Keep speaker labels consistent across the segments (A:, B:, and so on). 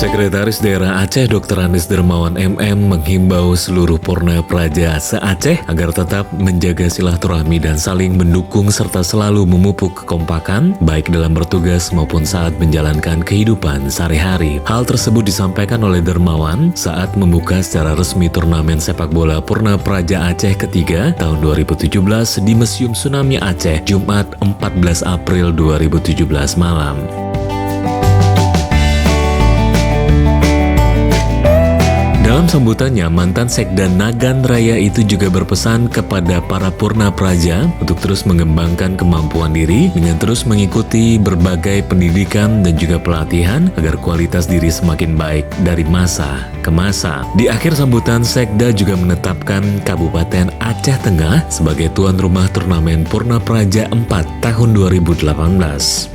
A: Sekretaris Daerah Aceh Dr. Anis Dermawan MM menghimbau seluruh Purna Praja se-Aceh agar tetap menjaga silaturahmi dan saling mendukung serta selalu memupuk kekompakan baik dalam bertugas maupun saat menjalankan kehidupan sehari-hari. Hal tersebut disampaikan oleh Dermawan saat membuka secara resmi turnamen sepak bola Purna Praja Aceh ketiga tahun 2017 di Museum Tsunami Aceh Jumat 14 April 2017 malam. Dalam sambutannya, mantan Sekda Nagan Raya itu juga berpesan kepada para Purna Praja untuk terus mengembangkan kemampuan diri dengan terus mengikuti berbagai pendidikan dan juga pelatihan agar kualitas diri semakin baik dari masa ke masa. Di akhir sambutan, Sekda juga menetapkan Kabupaten Aceh Tengah sebagai tuan rumah turnamen Purna Praja 4 tahun 2018.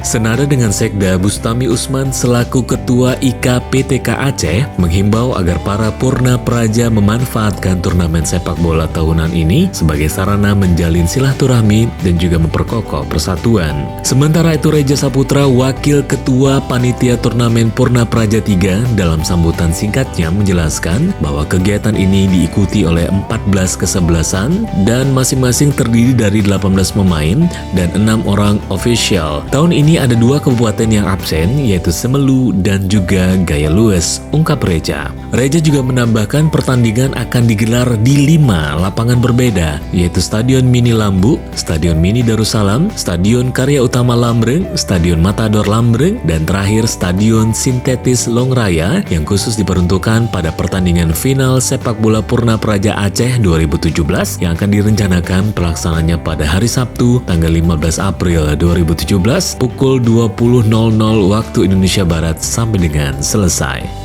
A: Senada dengan Sekda, Bustami Usman selaku Ketua IKPTK Aceh menghimbau agar para Purna Praja memanfaatkan turnamen sepak bola tahunan ini sebagai sarana menjalin silaturahmi dan juga memperkokoh persatuan. Sementara itu, Reja Saputra, Wakil Ketua Panitia Turnamen Purna Praja 3, dalam sambutan singkatnya menjelaskan bahwa kegiatan ini diikuti oleh 14 kesebelasan dan masing-masing terdiri dari 18 pemain dan 6 orang official. Tahun ini ada 2 kabupaten yang absen, yaitu Semelu dan juga Gaya Lues, ungkap Reja. Reja juga menambahkan pertandingan akan digelar di 5 lapangan berbeda, yaitu Stadion Mini Lambu, Stadion Mini Darussalam, Stadion Karya Utama Lambreng, Stadion Matador Lambreng, dan terakhir Stadion Sintetis Longraya yang khusus diperuntukkan pada pertandingan final sepak bola Purna Praja Aceh 2017 yang akan direncanakan pelaksananya pada hari Sabtu tanggal 15 April 2017 pukul 20.00 waktu Indonesia Barat sampai dengan selesai.